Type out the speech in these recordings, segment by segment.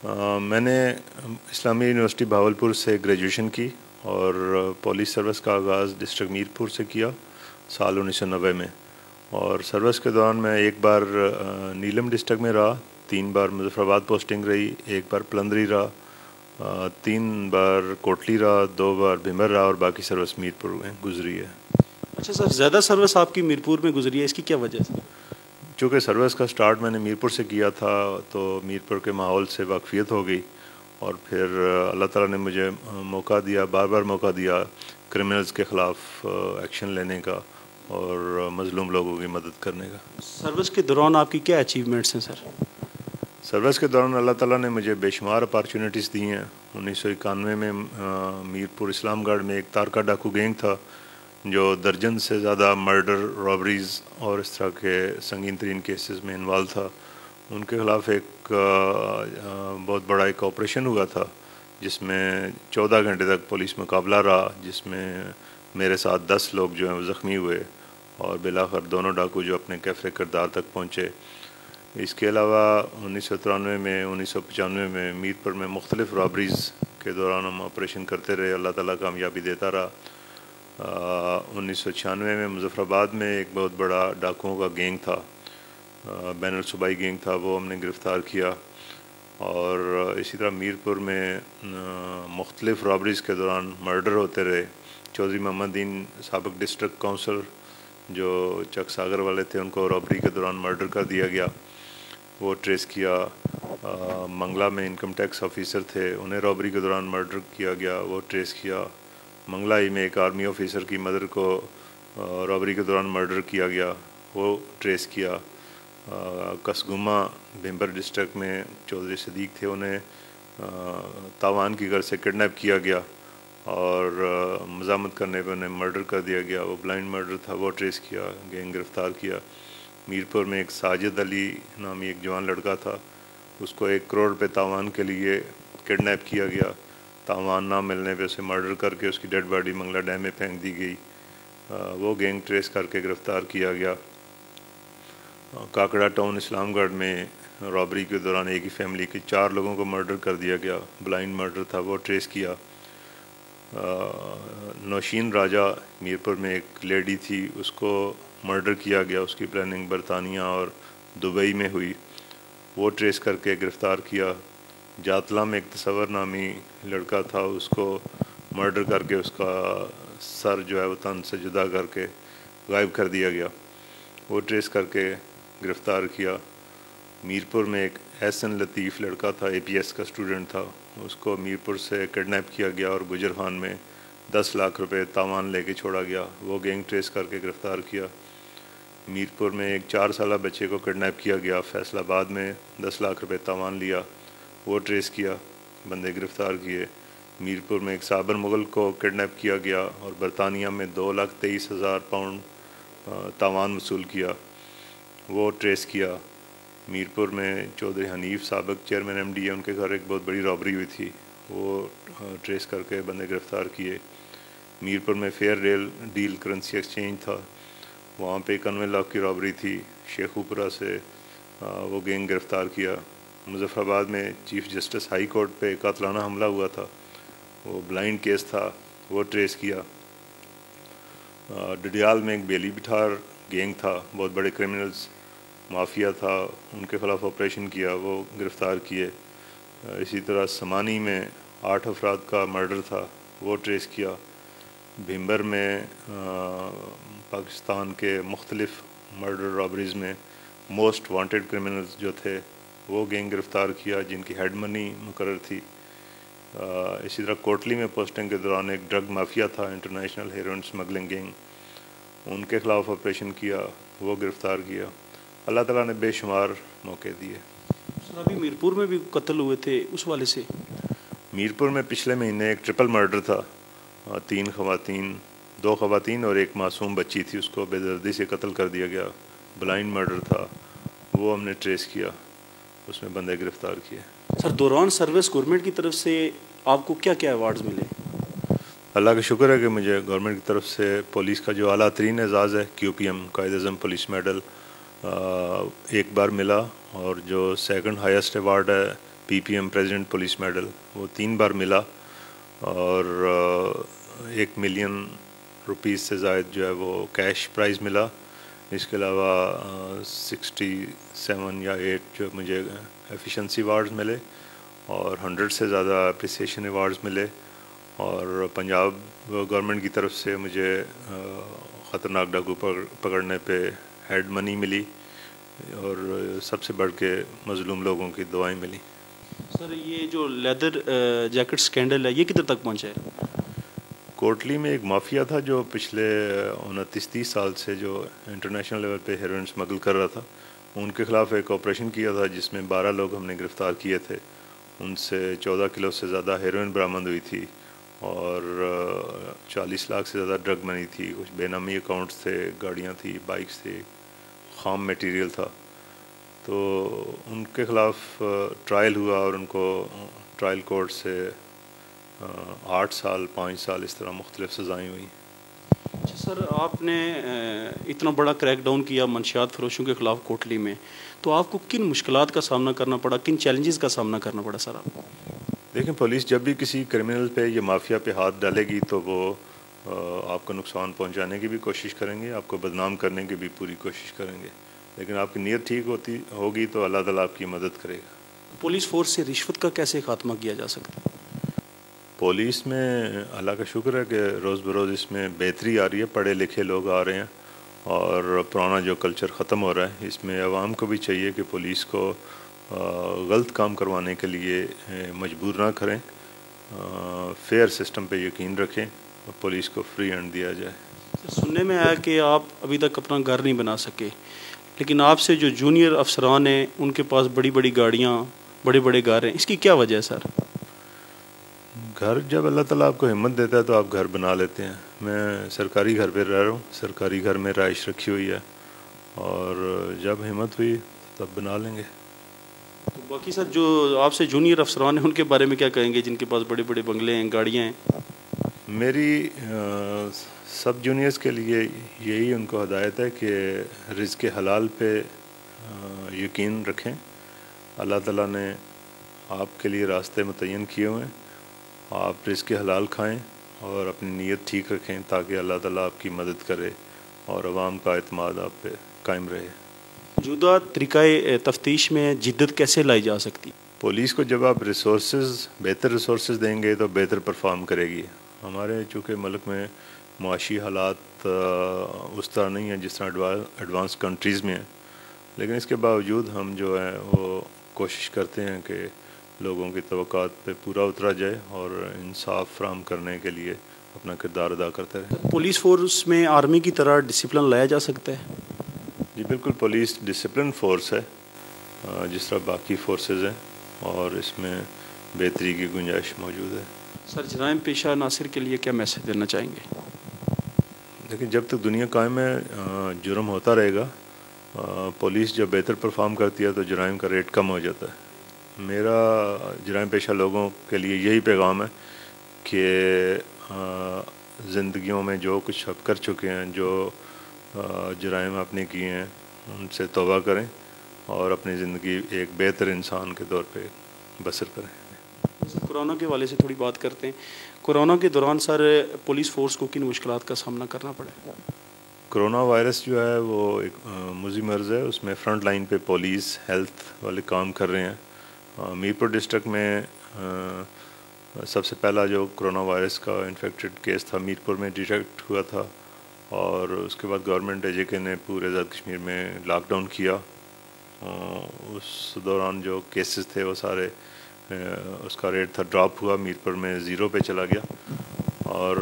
میں نے اسلامی یونیورسٹی بھاولپور سے گریجویشن کی اور پولیس سروس کا آغاز ڈسٹرکٹ میرپور سے کیا سال 1990 میں، اور سروس کے دوران میں ایک بار نیلم ڈسٹرکٹ میں رہا، 3 بار مظفر آباد پوسٹنگ رہی، 1 بار پلندری رہا، 3 بار کوٹلی رہا، 2 بار بھمر رہا، اور باقی سروس میرپور میں گزری ہے۔ اچھا سر، زیادہ سروس آپ کی میرپور میں گزری ہے، اس کی کیا وجہ ہے؟ چونکہ سروس کا سٹارٹ میں نے میرپور سے کیا تھا تو میرپور کے ماحول سے واقفیت ہو گئی، اور پھر اللہ تعالیٰ نے مجھے موقع دیا، بار بار موقع دیا کرمنلز کے خلاف ایکشن لینے کا اور مظلوم لوگوں کی مدد کرنے کا۔ سروس کے دوران آپ کی کیا اچیومنٹس ہیں سر؟ سروس کے دوران اللہ تعالیٰ نے مجھے بے شمار اپارچونیٹیز دی ہیں۔ 1991 میں میرپور اسلام گڑھ میں ایک تارکا ڈاکو گینگ تھا جو درجن سے زیادہ مرڈر، رابریز اور اس طرح کے سنگین ترین کیسز میں انوالو تھا۔ ان کے خلاف ایک بہت بڑا ایک آپریشن ہوا تھا جس میں 14 گھنٹے تک پولیس مقابلہ رہا، جس میں میرے ساتھ 10 لوگ جو ہیں وہ زخمی ہوئے، اور بالآخر دونوں ڈاکو جو اپنے کیفر کردار تک پہنچے۔ اس کے علاوہ 1993 میں 1995 میں میرپور میں مختلف رابریز کے دوران ہم آپریشن کرتے رہے، اللہ تعالیٰ کامیابی دیتا رہا۔ 1996 میں مظفر آباد میں ایک بہت بڑا ڈاکوؤں کا گینگ تھا، بین الصوبائی گینگ تھا، وہ ہم نے گرفتار کیا، اور اسی طرح میرپور میں مختلف رابریز کے دوران مرڈر ہوتے رہے۔ چودھری محمد دین سابق ڈسٹرکٹ کونسل جو چک ساگر والے تھے، ان کو رابری کے دوران مرڈر کر دیا گیا، وہ ٹریس کیا۔ منگلا میں انکم ٹیکس آفیسر تھے، انہیں رابری کے دوران مرڈر کیا گیا، وہ ٹریس کیا۔ منگلا ہی میں ایک آرمی آفیسر کی مدر کو رابری کے دوران مرڈر کیا گیا، وہ ٹریس کیا۔ کسگما بھمبر ڈسٹرکٹ میں چودھری صدیق تھے، انہیں تاوان کی گھر سے کڈنیپ کیا گیا اور مزاحمت کرنے پہ انہیں مرڈر کر دیا گیا، وہ بلائنڈ مرڈر تھا، وہ ٹریس کیا، گینگ گرفتار کیا۔ میرپور میں ایک ساجد علی نامی ایک جوان لڑکا تھا، اس کو 1 کروڑ روپے تاوان کے لیے کڈنیپ کیا گیا، تاوان نہ ملنے پہ اسے مرڈر کر کے اس کی ڈیڈ باڈی منگلا ڈیم میں پھینک دی گئی، وہ گینگ ٹریس کر کے گرفتار کیا گیا۔ کاکڑا ٹاؤن اسلام گڑھ میں رابری کے دوران ایک ہی فیملی کے 4 لوگوں کو مرڈر کر دیا گیا، بلائنڈ مرڈر تھا، وہ ٹریس کیا۔ نوشین راجہ میرپور میں ایک لیڈی تھی، اس کو مرڈر کیا گیا، اس کی پلاننگ برطانیہ اور دبئی میں ہوئی، وہ ٹریس کر کے گرفتار کیا۔ جاتلا میں ایک تصور نامی لڑکا تھا، اس کو مرڈر کر کے اس کا سر جو ہے وہ تن سے جدا کر کے غائب کر دیا گیا، وہ ٹریس کر کے گرفتار کیا۔ میرپور میں ایک احسن لطیف لڑکا تھا، APS کا اسٹوڈنٹ تھا، اس کو میرپور سے کڈنیپ کیا گیا اور گجر خان میں 10 لاکھ روپے تاوان لے کے چھوڑا گیا، وہ گینگ ٹریس کر کے گرفتار کیا۔ میرپور میں ایک 4 سالہ بچے کو کڈنیپ کیا گیا، فیصل آباد میں 10 لاکھ روپے تاوان لیا، وہ ٹریس کیا، بندے گرفتار کیے۔ میرپور میں ایک صابر مغل کو کڈنیپ کیا گیا اور برطانیہ میں 2,23,000 پاؤنڈ تاوان وصول کیا، وہ ٹریس کیا۔ میرپور میں چودھری حنیف سابق چیئرمین MD ہے، ان کے گھر ایک بہت بڑی رابری ہوئی تھی، وہ ٹریس کر کے بندے گرفتار کیے۔ میرپور میں فیئر ڈیل کرنسی ایکسچینج تھا، وہاں پہ 91 لاکھ کی رابری تھی، شیخوپورہ سے وہ گینگ گرفتار کیا۔ مظفر آباد میں چیف جسٹس ہائی کورٹ پہ قاتلانہ حملہ ہوا تھا، وہ بلائنڈ کیس تھا، وہ ٹریس کیا۔ ڈڈیال میں ایک بیلی بٹھار گینگ تھا، بہت بڑے کرمنلز مافیا تھا، ان کے خلاف آپریشن کیا، وہ گرفتار کیے۔ اسی طرح سمانی میں 8 افراد کا مرڈر تھا، وہ ٹریس کیا۔ بھمبر میں پاکستان کے مختلف مرڈر رابریز میں موسٹ وانٹڈ کرمنلز جو تھے وہ گینگ گرفتار کیا، جن کی ہیڈ منی مقرر تھی۔ اسی طرح کوٹلی میں پوسٹنگ کے دوران ایک ڈرگ مافیا تھا، انٹرنیشنل ہیروئن اسمگلنگ گینگ، ان کے خلاف آپریشن کیا، وہ گرفتار کیا۔ اللہ تعالیٰ نے بے شمار موقع دیے۔ سر ابھی میرپور میں بھی قتل ہوئے تھے، اس والے سے میرپور میں پچھلے مہینے ایک ٹرپل مرڈر تھا، 3 خواتین، 2 خواتین اور ایک معصوم بچی تھی، اس کو بے دردی سے قتل کر دیا گیا، بلائنڈ مرڈر تھا، وہ ہم نے ٹریس کیا، اس میں بندے گرفتار کیے۔ سر دوران سروس گورنمنٹ کی طرف سے آپ کو کیا کیا ایوارڈز ملے؟ اللہ کا شکر ہے کہ مجھے گورنمنٹ کی طرف سے پولیس کا جو اعلیٰ ترین اعزاز ہے QPM Quaid Azam police medal 1 بار ملا، اور جو 2nd ہائیسٹ ایوارڈ ہے PPM پریزیڈنٹ پولیس میڈل وہ 3 بار ملا، اور 1 ملین روپیز سے زائد جو ہے وہ کیش پرائز ملا. اس کے علاوہ 67 یا 8 جو مجھے ایفیشنسی ایوارڈز ملے، اور 100 سے زیادہ اپریسیشن ایوارڈز ملے. اور پنجاب گورنمنٹ کی طرف سے مجھے خطرناک ڈاکو پکڑنے پہ ہیڈ منی ملی، اور سب سے بڑھ کے مظلوم لوگوں کی دعائیں ملی. سر یہ جو لیدر جیکٹ سکینڈل ہے یہ کدھر تک پہنچا ہے؟ کوٹلی میں ایک مافیا تھا جو پچھلے 29-30 سال سے جو انٹرنیشنل لیول پہ ہیروئن اسمگل کر رہا تھا. ان کے خلاف ایک آپریشن کیا تھا جس میں 12 لوگ ہم نے گرفتار کیے تھے. ان سے 14 کلو سے زیادہ ہیروئن برآمد ہوئی تھی، اور 40 لاکھ سے زیادہ ڈرگ منی تھی. کچھ بے نامی اکاؤنٹس تھے، گاڑیاں تھی، بائکس تھی، خام میٹیریل تھا. تو ان کے خلاف ٹرائل ہوا، اور ان کو ٹرائل کورٹ سے 8 سال 5 سال اس طرح مختلف سزائیں ہوئیں. اچھا سر، آپ نے اتنا بڑا کریک ڈاؤن کیا منشیات فروشوں کے خلاف کوٹلی میں، تو آپ کو کن مشکلات کا سامنا کرنا پڑا، کن چیلنجز کا سامنا کرنا پڑا سر آپ کو؟ دیکھیں، پولیس جب بھی کسی کرمنل پہ یا مافیا پہ ہاتھ ڈالے گی تو وہ آپ کو نقصان پہنچانے کی بھی کوشش کریں گے، آپ کو بدنام کرنے کی بھی پوری کوشش کریں گے. لیکن آپ کی نیت ٹھیک ہوگی تو اللہ تعالیٰ آپ کی مدد کرے گا. پولیس فورس سے رشوت کا کیسے خاتمہ کیا جا سکتا ہے؟ پولیس میں اللہ کا شکر ہے کہ روز بروز اس میں بہتری آ رہی ہے، پڑھے لکھے لوگ آ رہے ہیں، اور پرانا جو کلچر ختم ہو رہا ہے. اس میں عوام کو بھی چاہیے کہ پولیس کو غلط کام کروانے کے لیے مجبور نہ کریں، فیئر سسٹم پہ یقین رکھیں، اور پولیس کو فری ہینڈ دیا جائے. سننے میں آیا کہ آپ ابھی تک اپنا گھر نہیں بنا سکے، لیکن آپ سے جو جونیئر افسران ہیں ان کے پاس بڑی بڑی گاڑیاں، بڑے بڑے گھر ہیں، اس کی کیا وجہ ہے سر؟ گھر جب اللہ تعالیٰ آپ کو ہمت دیتا ہے تو آپ گھر بنا لیتے ہیں. میں سرکاری گھر پہ رہ رہا ہوں، سرکاری گھر میں رہائش رکھی ہوئی ہے، اور جب ہمت ہوئی تب بنا لیں گے. تو باقی سر جو آپ سے جونیئر افسران ہیں ان کے بارے میں کیا کہیں گے جن کے پاس بڑے بڑے بنگلے ہیں، گاڑیاں ہیں؟ میری سب جونیئرز کے لیے یہی ان کو ہدایت ہے کہ رزق حلال پہ یقین رکھیں. اللہ تعالیٰ نے آپ کے لیے راستے متعین کیے ہوئے ہیں، آپ رزق حلال کھائیں اور اپنی نیت ٹھیک رکھیں تاکہ اللہ تعالیٰ آپ کی مدد کرے اور عوام کا اعتماد آپ پہ قائم رہے. موجودہ طریقہ تفتیش میں جدت کیسے لائی جا سکتی؟ پولیس کو جب آپ بہتر ریسورسز دیں گے تو بہتر پرفارم کرے گی. ہمارے چونکہ ملک میں معاشی حالات اس طرح نہیں ہیں جس طرح ایڈوانس کنٹریز میں ہیں، لیکن اس کے باوجود ہم جو ہیں وہ کوشش کرتے ہیں کہ لوگوں کی توقعات پہ پورا اترا جائے اور انصاف فراہم کرنے کے لیے اپنا کردار ادا کرتے رہیں. پولیس فورس میں آرمی کی طرح ڈسپلن لایا جا سکتا ہے؟ جی بالکل، پولیس ڈسپلن فورس ہے جس طرح باقی فورسز ہیں، اور اس میں بہتری کی گنجائش موجود ہے. سر، جرائم پیشہ عناصر کے لیے کیا میسج دینا چاہیں گے؟ لیکن جب تک دنیا قائم ہے جرم ہوتا رہے گا. پولیس جب بہتر پرفارم کرتی ہے تو جرائم کا ریٹ کم ہو جاتا ہے. میرا جرائم پیشہ لوگوں کے لیے یہی پیغام ہے کہ زندگیوں میں جو کچھ اب کر چکے ہیں، جو جرائم آپ نے کیے ہیں، ان سے توبہ کریں اور اپنی زندگی ایک بہتر انسان کے طور پہ بسر کریں. کورونا کے حوالے سے تھوڑی بات کرتے ہیں. کورونا کے دوران سر پولیس فورس کو کن مشکلات کا سامنا کرنا پڑا؟ کرونا وائرس جو ہے وہ ایک مزی مرض ہے، اس میں فرنٹ لائن پہ پولیس ہیلتھ والے کام کر رہے ہیں. میرپور ڈسٹرکٹ میں سب سے پہلا جو کرونا وائرس کا انفیکٹڈ کیس تھا میرپور میں ڈیٹیکٹ ہوا تھا، اور اس کے بعد گورنمنٹ AJK نے پورے آزاد کشمیر میں لاک ڈاؤن کیا. اس دوران جو کیسز تھے وہ سارے اس کا ریٹ تھا ڈراپ ہوا، میرپور میں 0 پہ چلا گیا. اور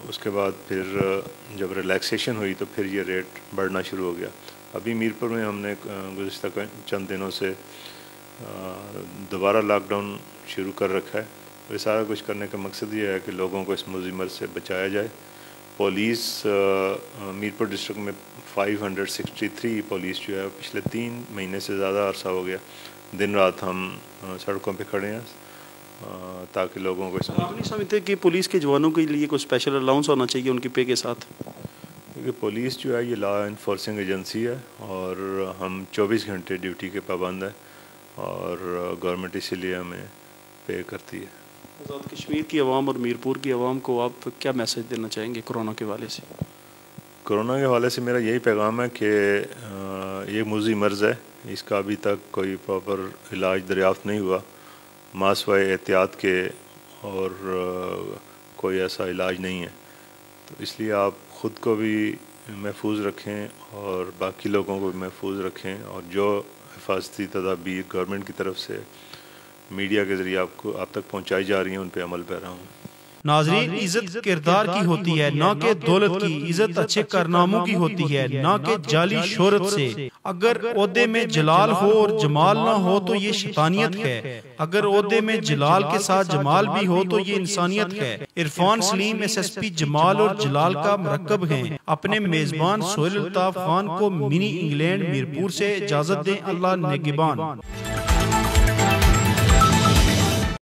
اس کے بعد پھر جب ریلیکسیشن ہوئی تو پھر یہ ریٹ بڑھنا شروع ہو گیا. ابھی میرپور میں ہم نے گزشتہ چند دنوں سے دوبارہ لاک ڈاؤن شروع کر رکھا ہے. یہ سارا کچھ کرنے کا مقصد یہ ہے کہ لوگوں کو اس مضمر سے بچایا جائے. پولیس میرپور ڈسٹرکٹ میں 563 پولیس جو ہے پچھلے 3 مہینے سے زیادہ عرصہ ہو گیا دن رات ہم سڑکوں پہ کھڑے ہیں تاکہ لوگوں کو آپ نہیں سمجھتے کہ پولیس کے جوانوں کے لیے کوئی اسپیشل الاؤنس ہونا چاہیے ان کی پے کے ساتھ؟ کیونکہ پولیس جو ہے یہ لا انفورسنگ ایجنسی ہے اور ہم 24 گھنٹے ڈیوٹی کے پابند ہیں. اور گورنمنٹ اسی لیے ہمیں پے کرتی ہے۔ آزاد کشمیر کی عوام اور میرپور کی عوام کو آپ کیا میسج دینا چاہیں گے کورونا کے حوالے سے؟ کورونا کے حوالے سے میرا یہی پیغام ہے کہ یہ موذی مرض ہے، اس کا ابھی تک کوئی پراپر علاج دریافت نہیں ہوا، ماسوائے احتیاط کے اور کوئی ایسا علاج نہیں ہے، تو اس لیے آپ خود کو بھی محفوظ رکھیں اور باقی لوگوں کو بھی محفوظ رکھیں، اور جو حفاظتی تدابیر گورنمنٹ کی طرف سے میڈیا کے ذریعے آپ تک پہنچائی جا رہی ہیں ان پہ عمل پیرا ہوں۔ ناظرین، عزت کردار کی ہوتی ہے نہ کہ دولت کی، عزت اچھے کارناموں کی ہوتی ہے نہ کہ جعلی شہرت سے۔ اگر عہدے میں جلال ہو اور جمال نہ ہو تو یہ شیطانیت ہے، اگر عہدے میں جلال کے ساتھ جمال بھی ہو تو یہ انسانیت ہے۔ عرفان سلیم SSP جمال اور جلال کا مرکب ہیں۔ اپنے میزبان سہیل الطاف خان کو منی انگلینڈ میرپور سے اجازت دیں۔ اللہ نگہبان۔